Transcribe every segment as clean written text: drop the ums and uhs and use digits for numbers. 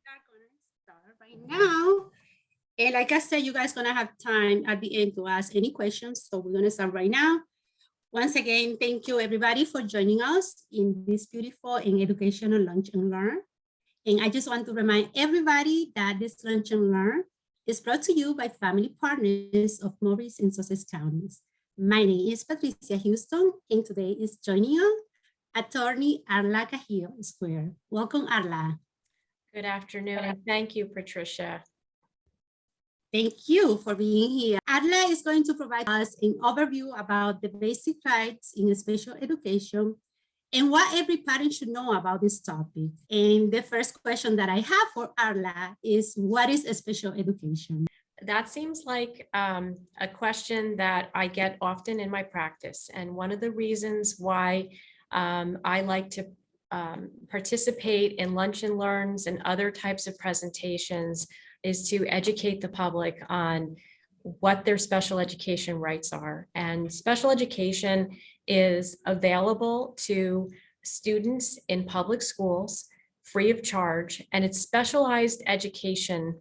are going to start right now. And like I said, you guys going to have time at the end to ask any questions. So we're going to start right now. Once again, thank you everybody for joining us in this beautiful and educational Lunch and Learn. And I just want to remind everybody that this Lunch and Learn is brought to you by family partners of Morris and Sussex counties. My name is Patricia Houston, and today is joining us Attorney Arla Cahill Square. Welcome, Arla. Good afternoon. Thank you, Patricia. Thank you for being here. Arla is going to provide us an overview about the basic rights in special education and what every parent should know about this topic. And the first question that I have for Arla is, what is a special education? That seems like a question that I get often in my practice. And one of the reasons why I like to participate in Lunch and Learns and other types of presentations is to educate the public on what their special education rights are. And special education is available to students in public schools free of charge, and it's specialized education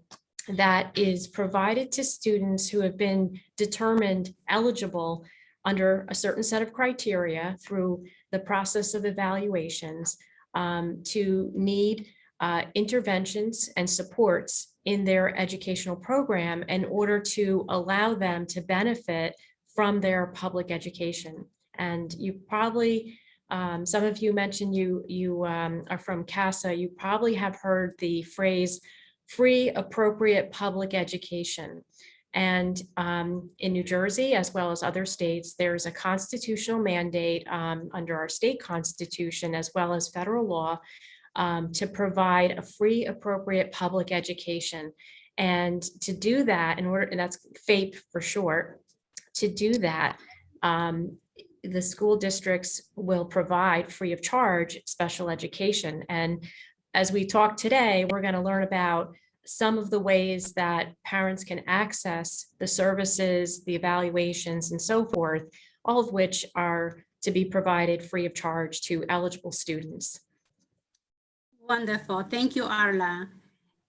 that is provided to students who have been determined eligible under a certain set of criteria through the process of evaluations to need interventions and supports in their educational program in order to allow them to benefit from their public education. And you probably, some of you mentioned you are from CASA, you probably have heard the phrase free appropriate public education. And in New Jersey, as well as other states, there's a constitutional mandate under our state constitution, as well as federal law, to provide a free appropriate public education. And to do that, in order, and that's FAPE for short, to do that, the school districts will provide free of charge special education. And as we talk today, we're going to learn about some of the ways that parents can access the services, the evaluations, and so forth, all of which are to be provided free of charge to eligible students. Wonderful. Thank you, Arla.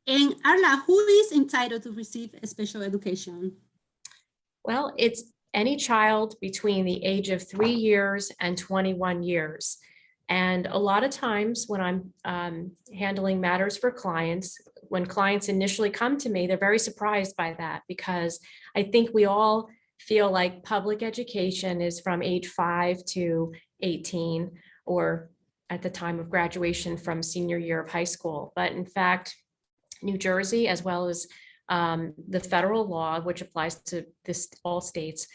And Arla, who is entitled to receive a special education? Well, it's any child between the age of 3 years and 21 years. And a lot of times when I'm handling matters for clients, when clients initially come to me, they're very surprised by that, because I think we all feel like public education is from age 5 to 18, or at the time of graduation from senior year of high school. But in fact, New Jersey, as well as the federal law, which applies to all states,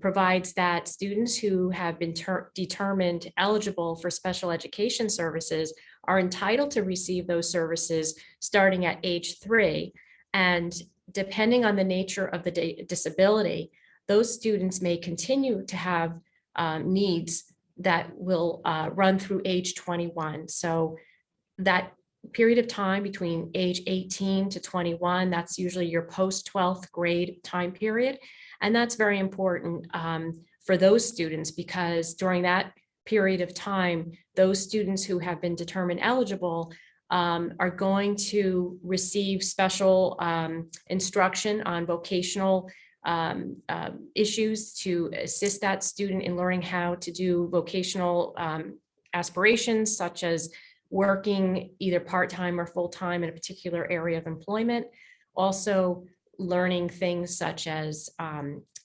provides that students who have been determined eligible for special education services are entitled to receive those services starting at age 3. And depending on the nature of the disability, those students may continue to have needs that will run through age 21. So that period of time between age 18 to 21, that's usually your post 12th grade time period. And that's very important for those students, because during that period of time, those students who have been determined eligible are going to receive special instruction on vocational issues to assist that student in learning how to do vocational aspirations, such as working either part-time or full-time in a particular area of employment. Also learning things such as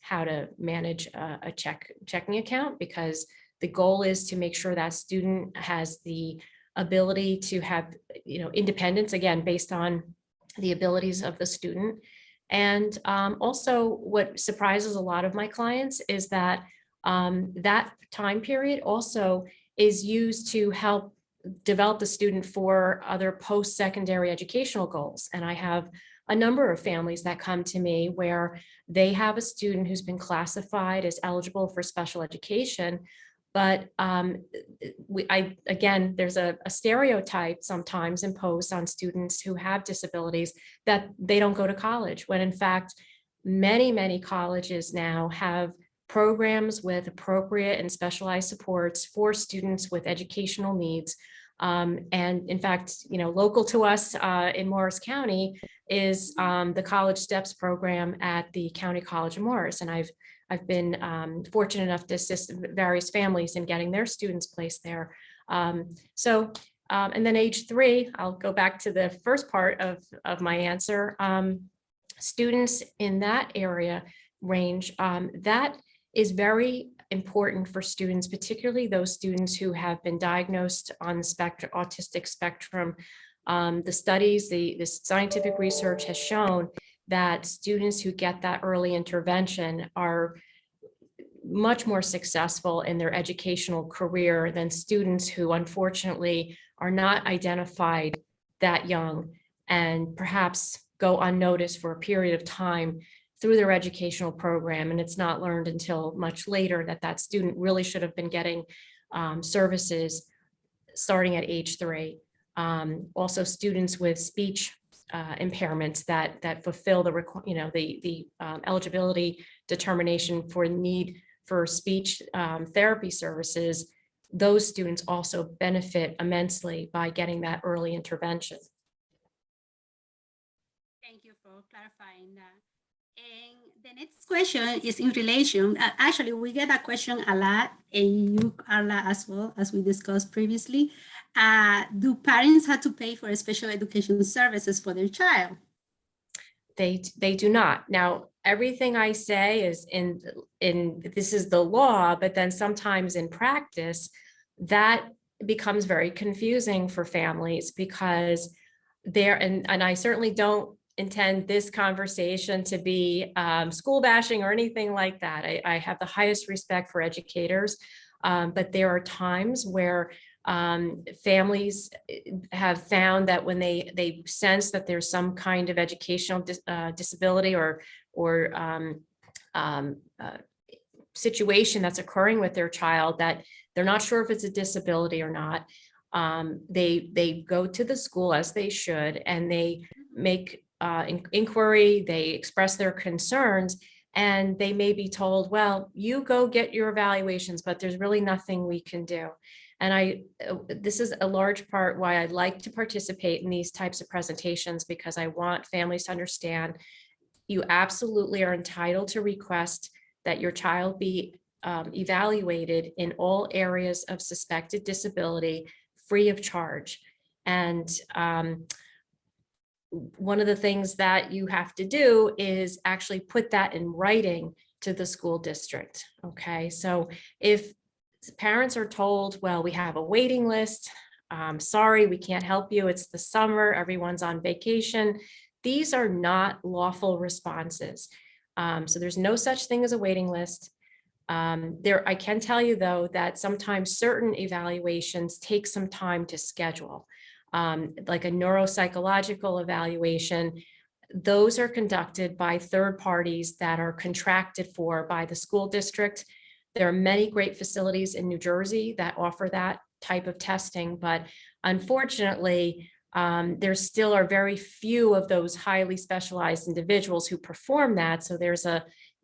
how to manage a checking account, because the goal is to make sure that student has the ability to have, independence, again, based on the abilities of the student. And also what surprises a lot of my clients is that that time period also is used to help develop the student for other post-secondary educational goals. And I have a number of families that come to me where they have a student who's been classified as eligible for special education, but again, there's a stereotype sometimes imposed on students who have disabilities that they don't go to college, when in fact, many colleges now have programs with appropriate and specialized supports for students with educational needs And in fact, local to us in Morris County is the College Steps program at the County College of Morris. And I've been fortunate enough to assist various families in getting their students placed there. And then age 3, I'll go back to the first part of my answer. Students in that area range, that is very important for students, particularly those students who have been diagnosed on the autistic spectrum. The studies, the scientific research has shown that students who get that early intervention are much more successful in their educational career than students who unfortunately are not identified that young and perhaps go unnoticed for a period of time through their educational program. And it's not learned until much later that that student really should have been getting services starting at age 3. Also students with speech impairments that fulfill the eligibility determination for need for speech therapy services, those students also benefit immensely by getting that early intervention. Thank you for clarifying that. And the next question is in relation, actually we get that question a lot, and you, Arla, as well, as we discussed previously. Do parents have to pay for special education services for their child? They do not. Now, everything I say is in this is the law, but then sometimes in practice, that becomes very confusing for families because and I certainly don't intend this conversation to be school bashing or anything like that. I have the highest respect for educators, but there are times where families have found that when they sense that there's some kind of educational disability or situation that's occurring with their child, that they're not sure if it's a disability or not, they go to the school, as they should, and they make inquiry, they express their concerns, and they may be told, well, you go get your evaluations, but there's really nothing we can do. And this is a large part why I like to participate in these types of presentations, because I want families to understand you absolutely are entitled to request that your child be evaluated in all areas of suspected disability free of charge. And one of the things that you have to do is actually put that in writing to the school district. Okay, so if parents are told, well, we have a waiting list, sorry, we can't help you, it's the summer, everyone's on vacation, these are not lawful responses. So there's no such thing as a waiting list. I can tell you though that sometimes certain evaluations take some time to schedule, like a neuropsychological evaluation. Those are conducted by third parties that are contracted for by the school district. There are many great facilities in New Jersey that offer that type of testing, but unfortunately, there still are very few of those highly specialized individuals who perform that. So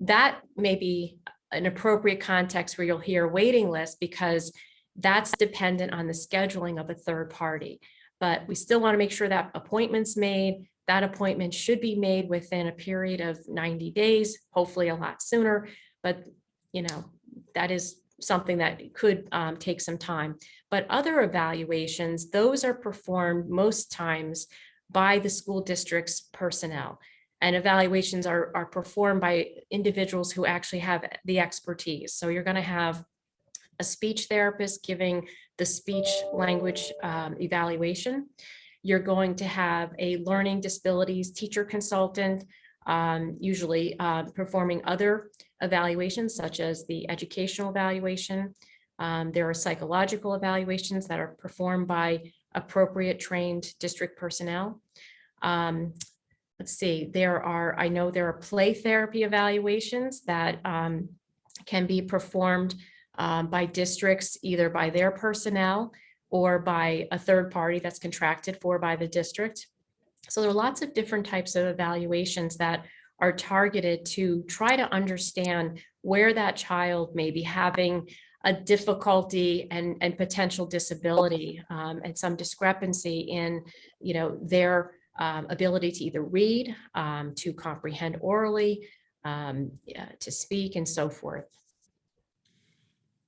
that may be an appropriate context where you'll hear waiting list, because that's dependent on the scheduling of a third party. But we still want to make sure that appointment's made. That appointment should be made within a period of 90 days, hopefully a lot sooner. But, that is something that could take some time. But other evaluations, those are performed most times by the school district's personnel. And evaluations are performed by individuals who actually have the expertise. So you're going to have a speech therapist giving the speech language evaluation. You're going to have a learning disabilities teacher consultant, usually performing other evaluations such as the educational evaluation. There are psychological evaluations that are performed by appropriate trained district personnel. Let's see, I know there are play therapy evaluations that can be performed by districts, either by their personnel or by a third party that's contracted for by the district. So there are lots of different types of evaluations that are targeted to try to understand where that child may be having a difficulty and potential disability and some discrepancy in, their ability to either read, to comprehend orally, to speak, and so forth.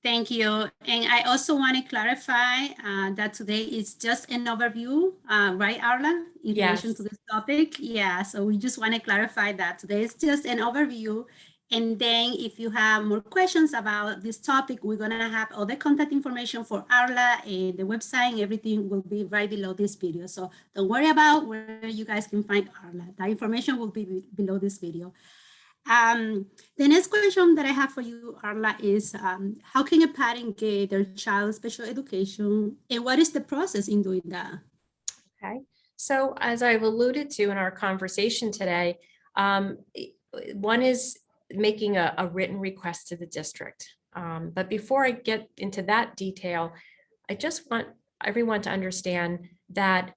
Thank you. And I also want to clarify that today is just an overview, right, Arla, in relation to this topic? Yeah, so we just want to clarify that today is just an overview. And then if you have more questions about this topic, we're going to have all the contact information for Arla and the website, and everything will be right below this video. So don't worry about where you guys can find Arla. That information will be below this video. The next question that I have for you, Arla, is how can a parent get their child's special education, and what is the process in doing that? Okay, so as I've alluded to in our conversation today, one is making a written request to the district. But before I get into that detail, I just want everyone to understand that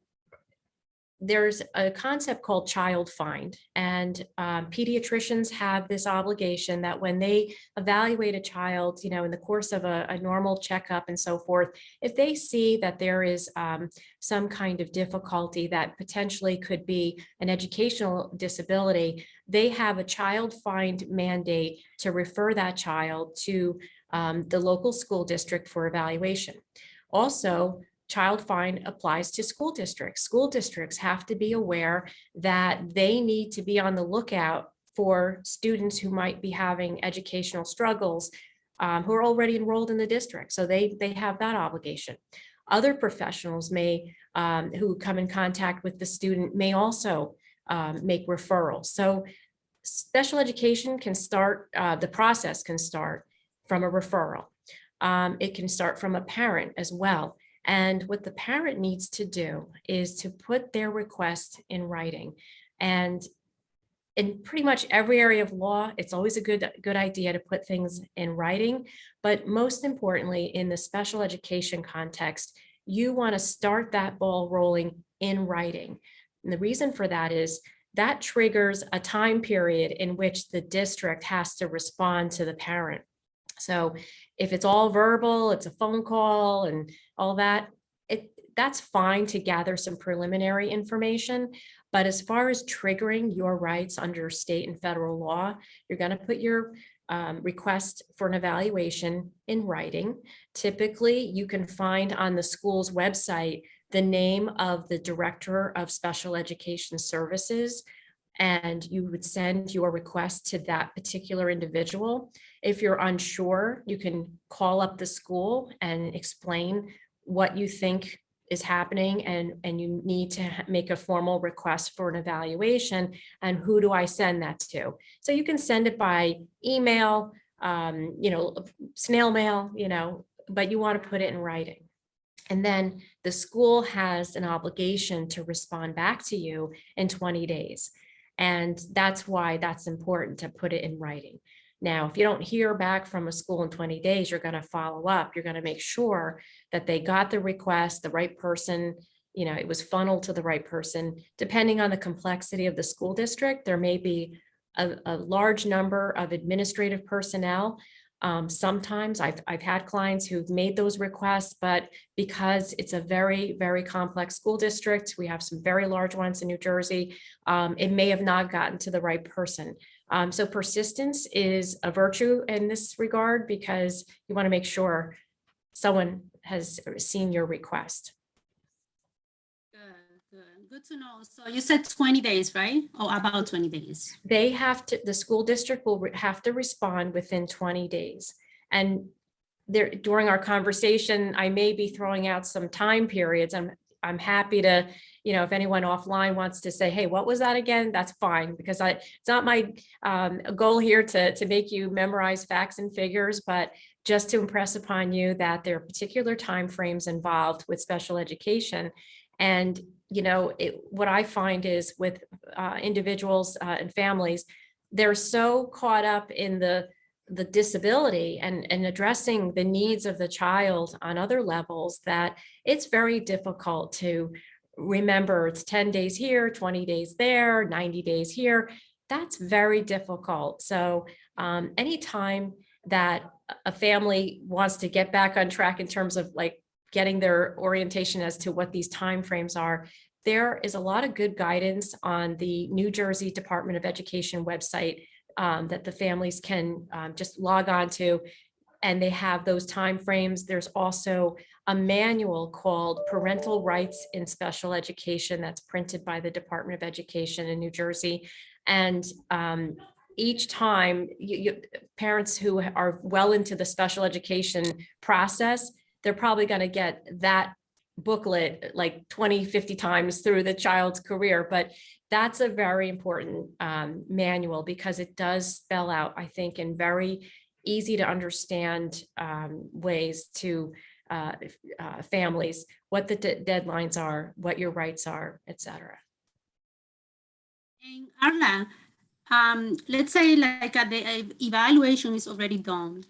there's a concept called child find, and pediatricians have this obligation that when they evaluate a child, in the course of a normal checkup and so forth, if they see that there is some kind of difficulty that potentially could be an educational disability, they have a child find mandate to refer that child to the local school district for evaluation. Also, child find applies to school districts. School districts have to be aware that they need to be on the lookout for students who might be having educational struggles, who are already enrolled in the district. So they have that obligation. Other professionals may, who come in contact with the student, may also make referrals. So special education can start, the process can start from a referral. It can start from a parent as well. And what the parent needs to do is to put their request in writing. And in pretty much every area of law, it's always a good idea to put things in writing. But most importantly, in the special education context, you want to start that ball rolling in writing. And the reason for that is that triggers a time period in which the district has to respond to the parent. So if it's all verbal, it's a phone call and all that, that's fine to gather some preliminary information. But as far as triggering your rights under state and federal law, you're going to put your request for an evaluation in writing. Typically, you can find on the school's website the name of the director of special education services, and you would send your request to that particular individual. If you're unsure, you can call up the school and explain what you think is happening, and you need to make a formal request for an evaluation, and who do I send that to? So you can send it by email, snail mail, but you want to put it in writing. And then the school has an obligation to respond back to you in 20 days. And that's why that's important to put it in writing. Now, if you don't hear back from a school in 20 days, you're going to follow up. You're going to make sure that they got the request, the right person, it was funneled to the right person. Depending on the complexity of the school district, there may be a large number of administrative personnel. Sometimes I've had clients who've made those requests, but because it's a very, very complex school district, we have some very large ones in New Jersey, it may have not gotten to the right person. So persistence is a virtue in this regard, because you want to make sure someone has seen your request. Good to know. So you said 20 days, right? Or about 20 days. They have to, the school district will have to respond within 20 days. And there, during our conversation, I may be throwing out some time periods. I'm happy to, if anyone offline wants to say, hey, what was that again? That's fine, because it's not my goal here to make you memorize facts and figures, but just to impress upon you that there are particular timeframes involved with special education. And what I find is with individuals and families, they're so caught up in the disability and addressing the needs of the child on other levels that it's very difficult to remember it's 10 days here, 20 days there, 90 days here. That's very difficult. So anytime that a family wants to get back on track in terms of like getting their orientation as to what these timeframes are, there is a lot of good guidance on the New Jersey Department of Education website that the families can just log on to, and they have those timeframes. There's also a manual called Parental Rights in Special Education that's printed by the Department of Education in New Jersey. And each time parents who are well into the special education process, they're probably going to get that booklet like 20, 50 times through the child's career. But that's a very important manual, because it does spell out, I think, in very easy to understand ways to families, what the deadlines are, what your rights are, etc. And Arla, let's say like the evaluation is already done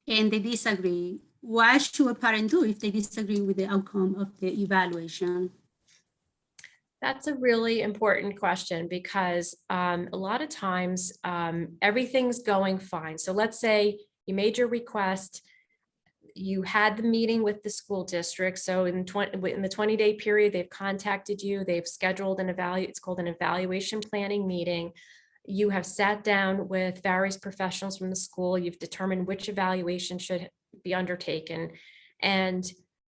and they disagree. What should a parent do if they disagree with the outcome of the evaluation? That's a really important question, because a lot of times everything's going fine. So let's say you made your request, you had the meeting with the school district. So in the 20-day period, they've contacted you, they've scheduled it's called an evaluation planning meeting. You have sat down with various professionals from the school, you've determined which evaluation should be undertaken. And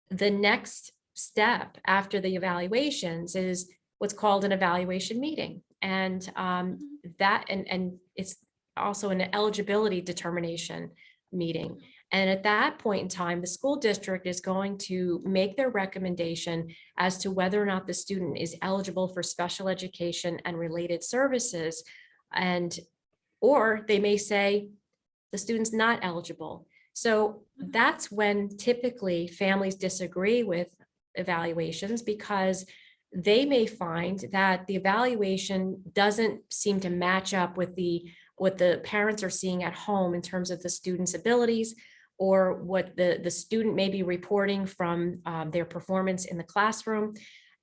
the next step after the evaluations is what's called an evaluation meeting. And and it's also an eligibility determination meeting. And at that point in time, the school district is going to make their recommendation as to whether or not the student is eligible for special education and related services. Or they may say the student's not eligible. So that's when typically families disagree with evaluations, because they may find that the evaluation doesn't seem to match up with what the parents are seeing at home in terms of the student's abilities, or what the student may be reporting from their performance in the classroom.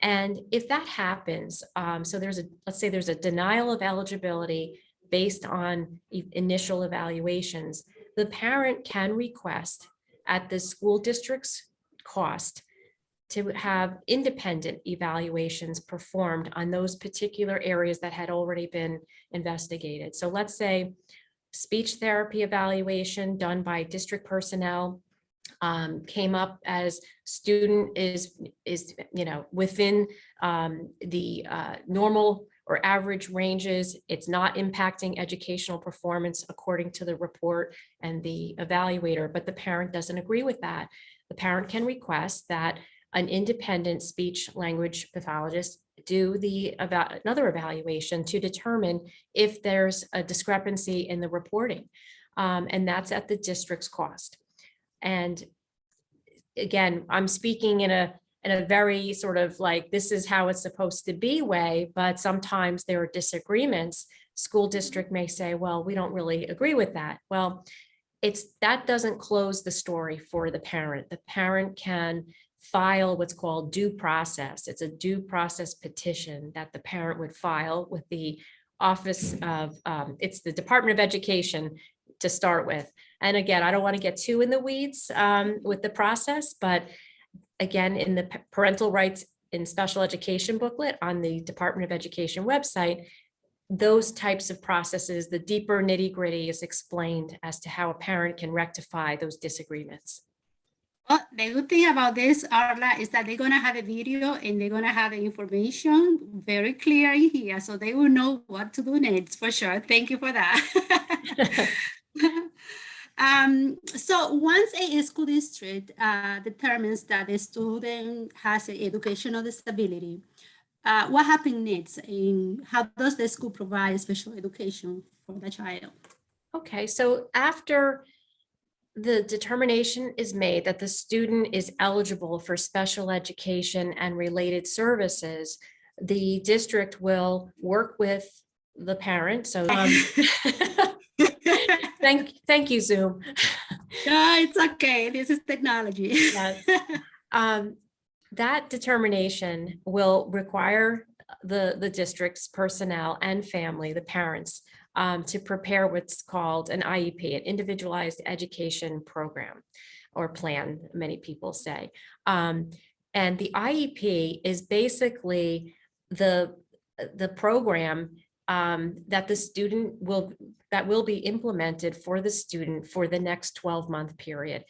And if that happens, so let's say there's a denial of eligibility based on initial evaluations, the parent can request at the school district's cost to have independent evaluations performed on those particular areas that had already been investigated. So let's say speech therapy evaluation done by district personnel came up as student is within the normal or average ranges. It's not impacting educational performance according to the report and the evaluator, but the parent doesn't agree with that. The parent can request that an independent speech language pathologist do another evaluation to determine if there's a discrepancy in the reporting. And that's at the district's cost. And again, I'm speaking in a very sort of like, this is how it's supposed to be way, but sometimes there are disagreements. School district may say, well, we don't really agree with that. Well, that doesn't close the story for the parent. The parent can file what's called due process. It's a due process petition that the parent would file with the Office of, it's the Department of Education to start with. And again, I don't want to get too in the weeds with the process, but again, in the Parental Rights in Special Education booklet on the Department of Education website, those types of processes, the deeper nitty-gritty is explained as to how a parent can rectify those disagreements. Well, the good thing about this, Arla, is that they're going to have a video and they're going to have the information very clear here, so they will know what to do next for sure. Thank you for that. So once a school district determines that the student has an educational disability, what happens next? And how does the school provide special education for the child? Okay, so after the determination is made that the student is eligible for special education and related services, the district will work with the parent. So thank you, Zoom. No, it's okay. This is technology. Yes. That determination will require the district's personnel and family, the parents, to prepare what's called an IEP, an individualized education program or plan, many people say. And the IEP is basically the program that the student will be implemented for the student for the next 12-month period.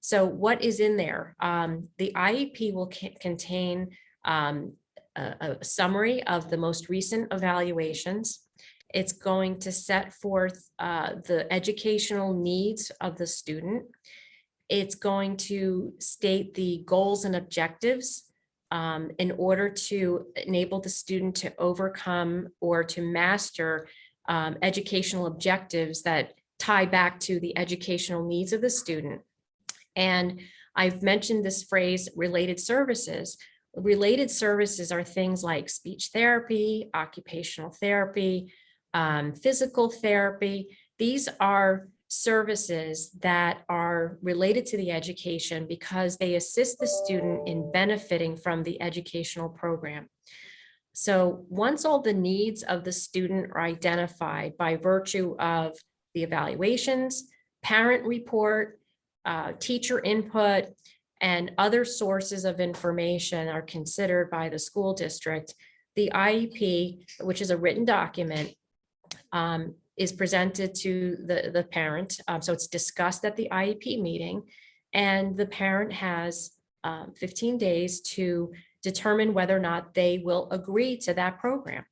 So what is in there? The IEP will contain a summary of the most recent evaluations. It's going to set forth the educational needs of the student. It's going to state the goals and objectives in order to enable the student to overcome or to master educational objectives that tie back to the educational needs of the student. And I've mentioned this phrase, related services. Related services are things like speech therapy, occupational therapy, physical therapy. These are services that are related to the education because they assist the student in benefiting from the educational program. So once all the needs of the student are identified by virtue of the evaluations, parent report, teacher input, and other sources of information are considered by the school district, the IEP, which is a written document, is presented to the parent. So it's discussed at the IEP meeting, and the parent has 15 days to determine whether or not they will agree to that program.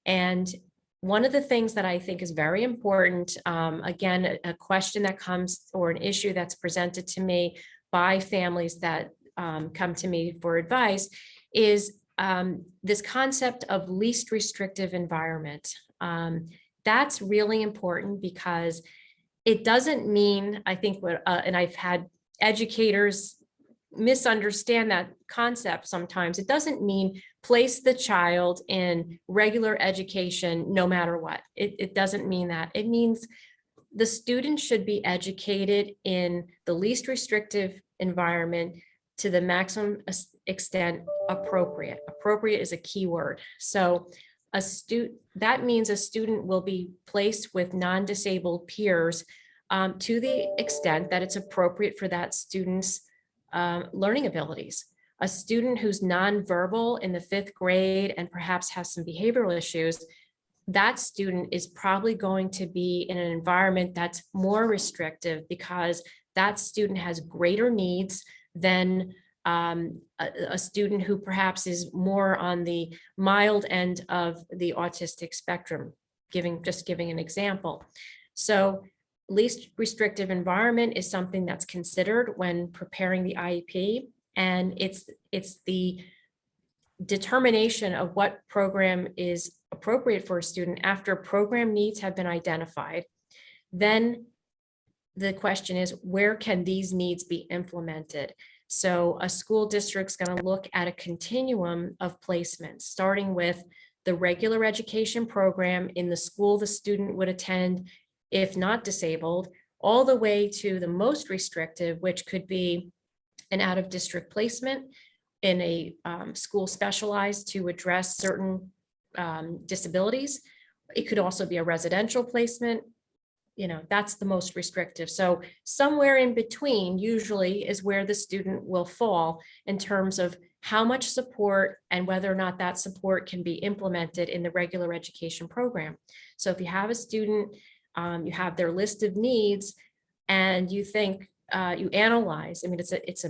And one of the things that I think is very important, again, a question that comes or an issue that's presented to me by families that come to me for advice is this concept of least restrictive environment. That's really important because it doesn't mean, I think, and I've had educators misunderstand that concept sometimes. It doesn't mean place the child in regular education no matter what. It doesn't mean that. It means the student should be educated in the least restrictive environment to the maximum extent appropriate. Appropriate is a key word. So that means a student will be placed with non-disabled peers to the extent that it's appropriate for that student's learning abilities. A student who's nonverbal in the 5th grade and perhaps has some behavioral issues, that student is probably going to be in an environment that's more restrictive because that student has greater needs than a student who perhaps is more on the mild end of the autistic spectrum, just giving an example. So least restrictive environment is something that's considered when preparing the IEP, and it's the determination of what program is appropriate for a student after program needs have been identified. Then the question is, where can these needs be implemented? So a school district's going to look at a continuum of placements, starting with the regular education program in the school the student would attend if not disabled, all the way to the most restrictive, which could be an out-of-district placement in a school specialized to address certain disabilities. It could also be a residential placement. That's the most restrictive. So somewhere in between usually is where the student will fall in terms of how much support and whether or not that support can be implemented in the regular education program. So if you have a student, you have their list of needs and you think, you analyze, I mean, it's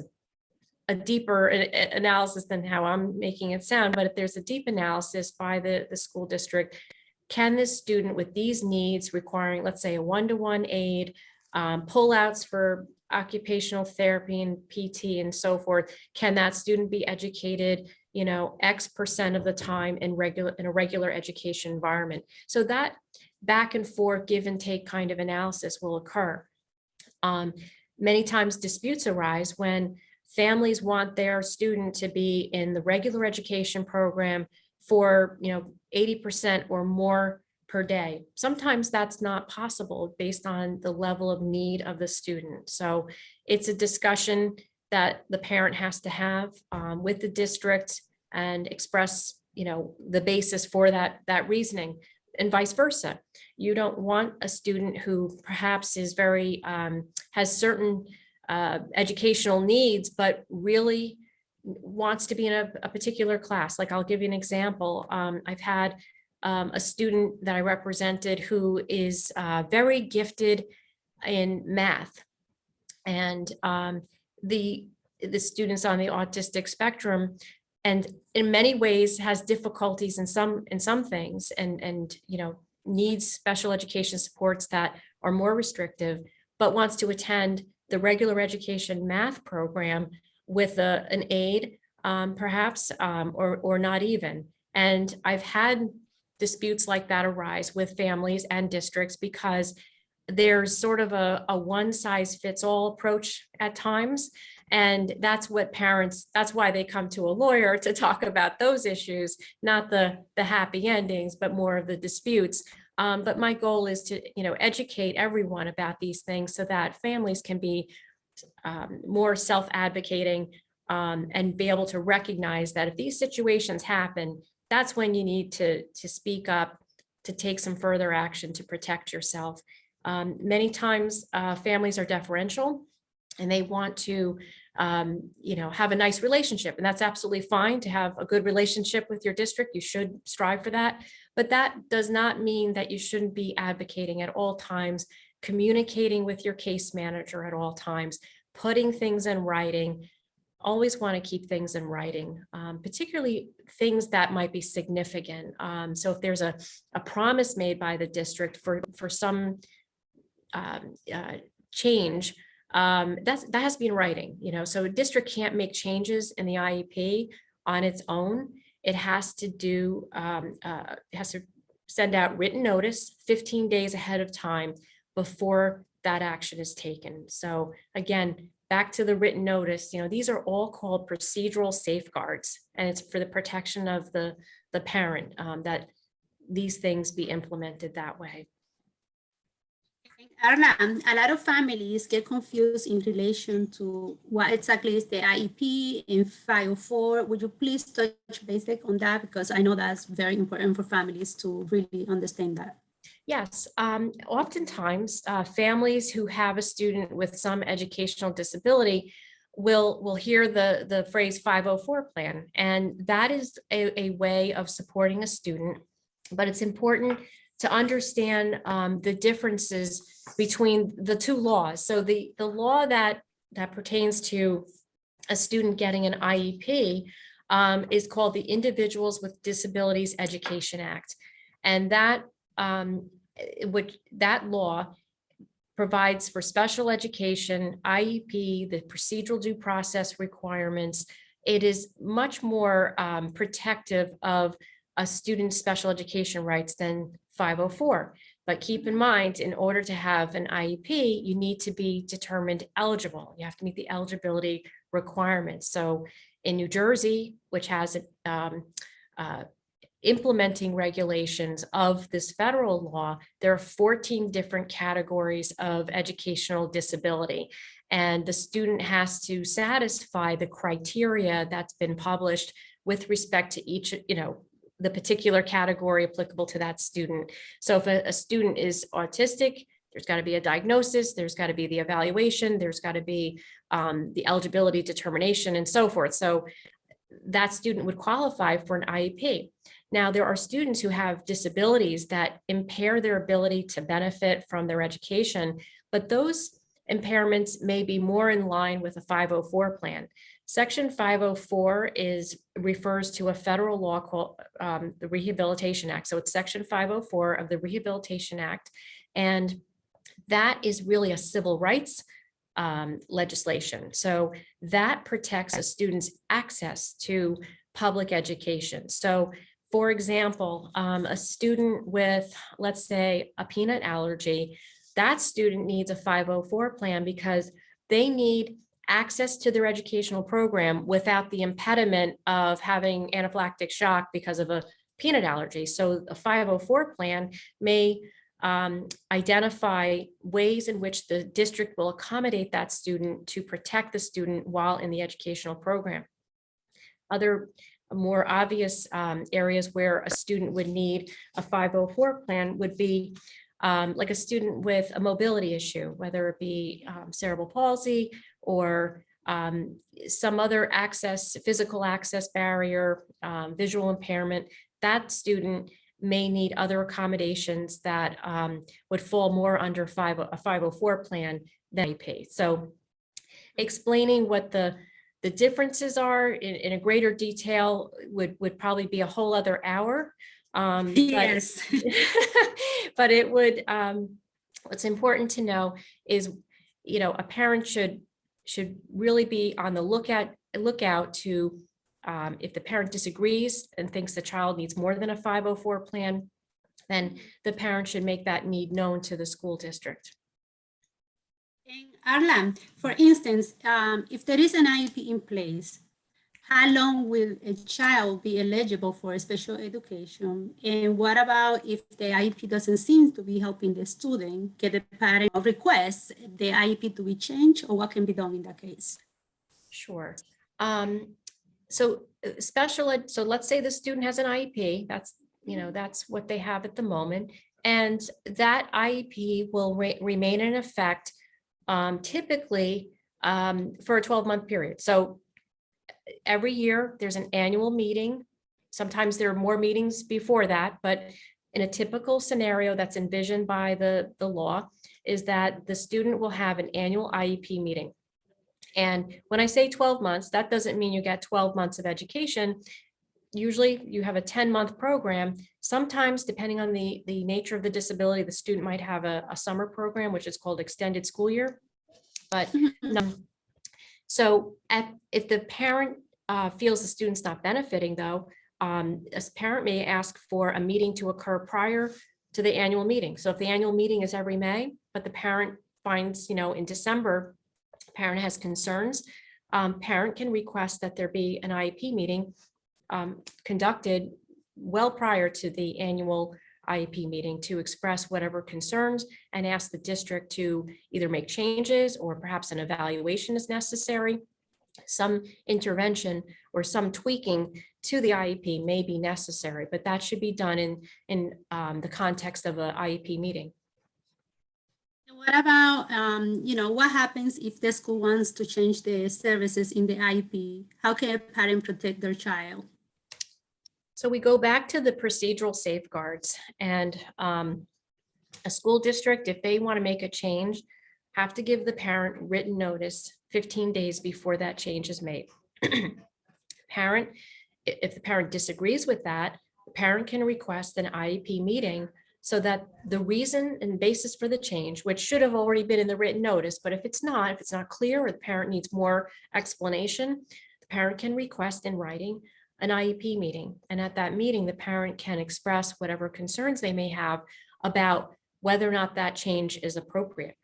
a deeper analysis than how I'm making it sound, but if there's a deep analysis by the school district, can this student with these needs requiring, let's say, a one-to-one aid, pullouts for occupational therapy and PT and so forth, can that student be educated, X% of the time in a regular education environment? So that back and forth, give and take kind of analysis will occur. Many times disputes arise when families want their student to be in the regular education program for 80% or more per day. Sometimes that's not possible based on the level of need of the student. So it's a discussion that the parent has to have with the district and express the basis for that reasoning. and vice versa. You don't want a student who perhaps is very, has certain educational needs, but really wants to be in a particular class. Like, I'll give you an example. I've had a student that I represented who is very gifted in math. And the students on the autistic spectrum, and in many ways has difficulties in some things, and needs special education supports that are more restrictive, but wants to attend the regular education math program with an aide, perhaps, or not even. And I've had disputes like that arise with families and districts because there's sort of a one-size-fits-all approach at times. And that's why they come to a lawyer to talk about those issues, not the happy endings, but more of the disputes. But my goal is to, educate everyone about these things so that families can be more self-advocating, and be able to recognize that if these situations happen, that's when you need to speak up, to take some further action to protect yourself. Many times families are deferential and they want to have a nice relationship, and that's absolutely fine to have a good relationship with your district. You should strive for that, but that does not mean that you shouldn't be advocating at all times, communicating with your case manager at all times, putting things in writing. Always want to keep things in writing, particularly things that might be significant. So if there's a promise made by the district for some change, that has to be in writing. So a district can't make changes in the IEP on its own. It has to send out written notice 15 days ahead of time before that action is taken. So again, back to the written notice, these are all called procedural safeguards, and it's for the protection of the parent, that these things be implemented that way. Arla, a lot of families get confused in relation to what exactly is the IEP in 504. Would you please touch basic on that? Because I know that's very important for families to really understand that. Yes, oftentimes families who have a student with some educational disability will hear the phrase 504 plan, and that is a way of supporting a student. But it's important to understand the differences between the two laws. So the law that pertains to a student getting an IEP is called the Individuals with Disabilities Education Act, and that law provides for special education, IEP, the procedural due process requirements. It is much more protective of a student's special education rights than 504. But keep in mind, in order to have an IEP, you need to be determined eligible. You have to meet the eligibility requirements. So in New Jersey, which has implementing regulations of this federal law, there are 14 different categories of educational disability, and the student has to satisfy the criteria that's been published with respect to each, the particular category applicable to that student. So if a student is autistic, there's got to be a diagnosis, there's got to be the evaluation, there's got to be the eligibility determination, and so forth. So that student would qualify for an IEP. Now, there are students who have disabilities that impair their ability to benefit from their education, but those impairments may be more in line with a 504 plan. Section 504 refers to a federal law called the Rehabilitation Act. So it's Section 504 of the Rehabilitation Act, and that is really a civil rights legislation. So that protects a student's access to public education. So for example, a student with, let's say, a peanut allergy, that student needs a 504 plan because they need access to their educational program without the impediment of having anaphylactic shock because of a peanut allergy. So a 504 plan may identify ways in which the district will accommodate that student to protect the student while in the educational program. Other more obvious areas where a student would need a 504 plan would be like a student with a mobility issue, whether it be cerebral palsy or some other physical access barrier, visual impairment. That student may need other accommodations that would fall more under a 504 plan than AP. So explaining what the differences are in a greater detail would probably be a whole other hour. Yes. But it would, what's important to know is, a parent should really be on the lookout to, if the parent disagrees and thinks the child needs more than a 504 plan, then the parent should make that need known to the school district. And Arla, for instance, if there is an IEP in place, how long will a child be eligible for special education? And what about if the IEP doesn't seem to be helping the student? Can the parent request the IEP to be changed, or what can be done in that case? Sure. So special ed, so let's say the student has an IEP, that's what they have at the moment. And that IEP will remain in effect typically for a 12-month period. So every year there's an annual meeting. Sometimes there are more meetings before that, but in a typical scenario that's envisioned by the law is that the student will have an annual IEP meeting. And when I say 12 months, that doesn't mean you get 12 months of education. Usually you have a 10-month program. Sometimes, depending on the nature of the disability, the student might have a summer program, which is called extended school year. But so if the parent feels the student's not benefiting, though, a parent may ask for a meeting to occur prior to the annual meeting. So if the annual meeting is every May, but the parent finds, in December, parent has concerns, parent can request that there be an IEP meeting conducted well prior to the annual IEP meeting to express whatever concerns and ask the district to either make changes or perhaps an evaluation is necessary. Some intervention or some tweaking to the IEP may be necessary, but that should be done in the context of an IEP meeting. What about, what happens if the school wants to change the services in the IEP? How can a parent protect their child? So we go back to the procedural safeguards, and a school district, if they want to make a change, have to give the parent written notice 15 days before that change is made. If the parent disagrees with that, the parent can request an IEP meeting so that the reason and basis for the change, which should have already been in the written notice, but if it's not clear or the parent needs more explanation, the parent can request in writing an IEP meeting. And at that meeting, the parent can express whatever concerns they may have about whether or not that change is appropriate.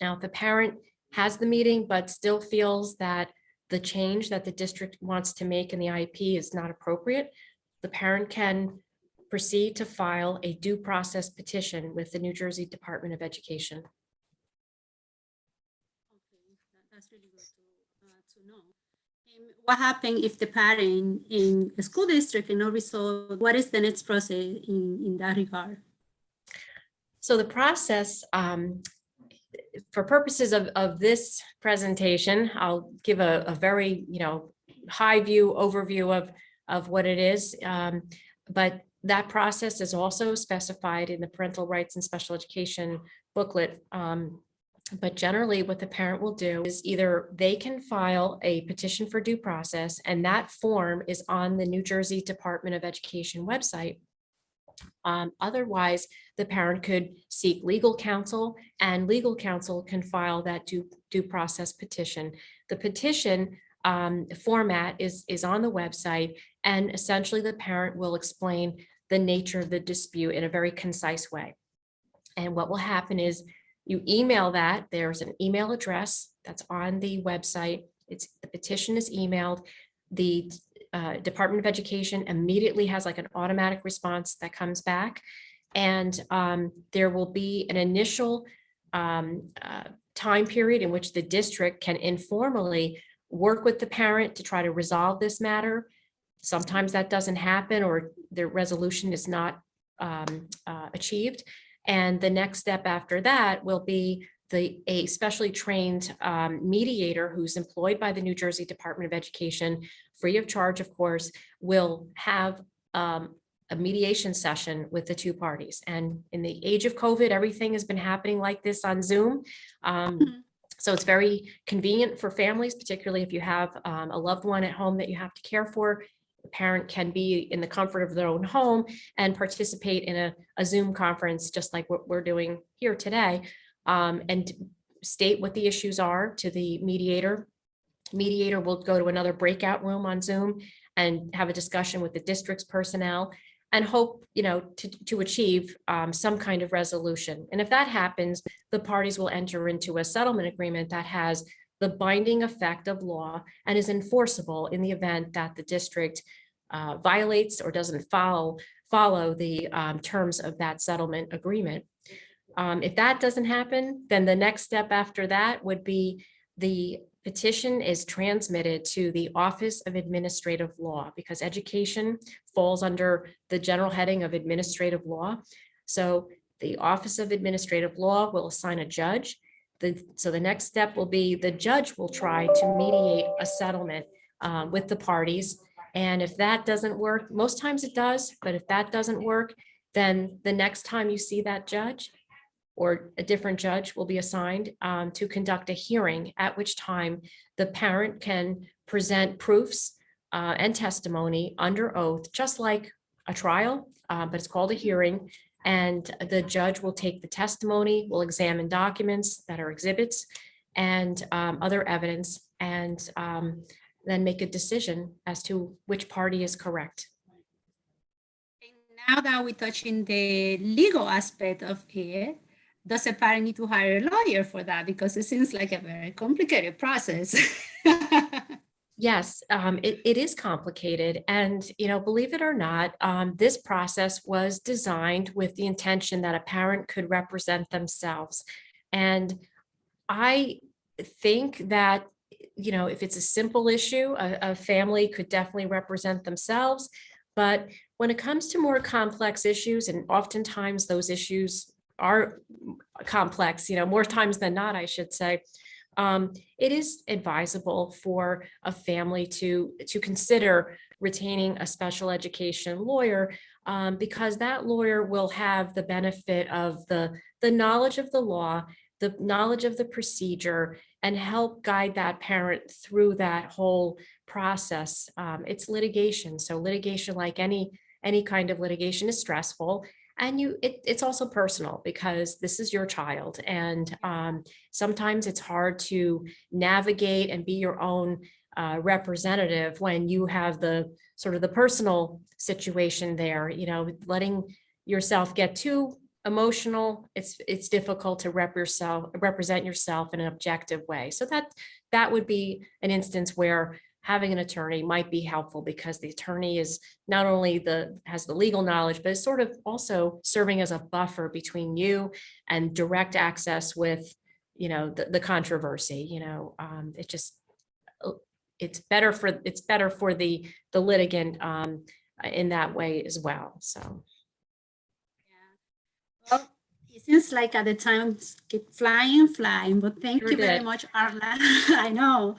Now, if the parent has the meeting but still feels that the change that the district wants to make in the IEP is not appropriate, the parent can proceed to file a due process petition with the New Jersey Department of Education. Okay, that's really good to know. And what happens if the parent in the school district cannot resolve? What is the next process in that regard? So the process, for purposes of this presentation, I'll give a very high view overview of what it is, but that process is also specified in the Parental Rights and Special Education booklet. But generally what the parent will do is either they can file a petition for due process, and that form is on the New Jersey Department of Education website. Otherwise, the parent could seek legal counsel, and legal counsel can file that due process petition. The petition format is on the website, and essentially the parent will explain the nature of the dispute in a very concise way. And what will happen is you email that. There's an email address that's on the website. The petition is emailed. The Department of Education immediately has like an automatic response that comes back. And there will be an initial time period in which the district can informally work with the parent to try to resolve this matter. Sometimes that doesn't happen or the resolution is not achieved. And the next step after that will be a specially trained mediator who's employed by the New Jersey Department of Education, free of charge, of course, will have a mediation session with the two parties. And in the age of COVID, everything has been happening like this on Zoom. So it's very convenient for families, particularly if you have a loved one at home that you have to care for. The parent can be in the comfort of their own home and participate in a Zoom conference, just like what we're doing here today, and state what the issues are to the mediator. Mediator will go to another breakout room on Zoom and have a discussion with the district's personnel and hope, to achieve some kind of resolution. And if that happens, the parties will enter into a settlement agreement that has the binding effect of law and is enforceable in the event that the district violates or doesn't follow the terms of that settlement agreement. If that doesn't happen, then the next step after that would be the petition is transmitted to the Office of Administrative Law, because education falls under the general heading of administrative law. So the Office of Administrative Law will assign a judge. So the next step will be the judge will try to mediate a settlement with the parties. And if that doesn't work, most times it does, but if that doesn't work, then the next time you see that judge or a different judge will be assigned to conduct a hearing, at which time the parent can present proofs and testimony under oath, just like a trial, but it's called a hearing. And the judge will take the testimony, will examine documents that are exhibits and other evidence, and then make a decision as to which party is correct. And now that we're touching the legal aspect of it, does a parent need to hire a lawyer for that? Because it seems like a very complicated process. Yes, it is complicated. And, believe it or not, this process was designed with the intention that a parent could represent themselves. And I think that, if it's a simple issue, a family could definitely represent themselves. But when it comes to more complex issues, and oftentimes those issues are complex, more times than not, I should say, it is advisable for a family to consider retaining a special education lawyer, because that lawyer will have the benefit of the knowledge of the law, the knowledge of the procedure, and help guide that parent through that whole process. It's litigation. So litigation, like any kind of litigation, is stressful. And it's also personal, because this is your child. And sometimes it's hard to navigate and be your own representative when you have the sort of the personal situation there, letting yourself get too emotional. It's difficult to represent yourself in an objective way. So that would be an instance where having an attorney might be helpful, because the attorney is not only has the legal knowledge, but is sort of also serving as a buffer between you and direct access with, the controversy. It's better for the litigant in that way as well. So. Yeah. Well, it seems like at the time keep flying, but thank you very much, Arla. I know.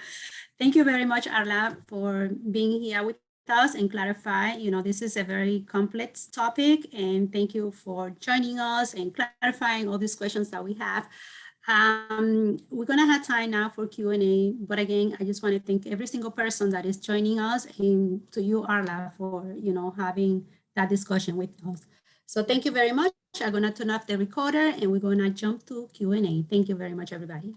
Thank you very much, Arla, for being here with us and clarify. This is a very complex topic, and thank you for joining us and clarifying all these questions that we have. We're gonna have time now for Q&A, but again, I just want to thank every single person that is joining us, and to you, Arla, for having that discussion with us. So thank you very much. I'm gonna turn off the recorder and we're gonna jump to Q&A. Thank you very much, everybody.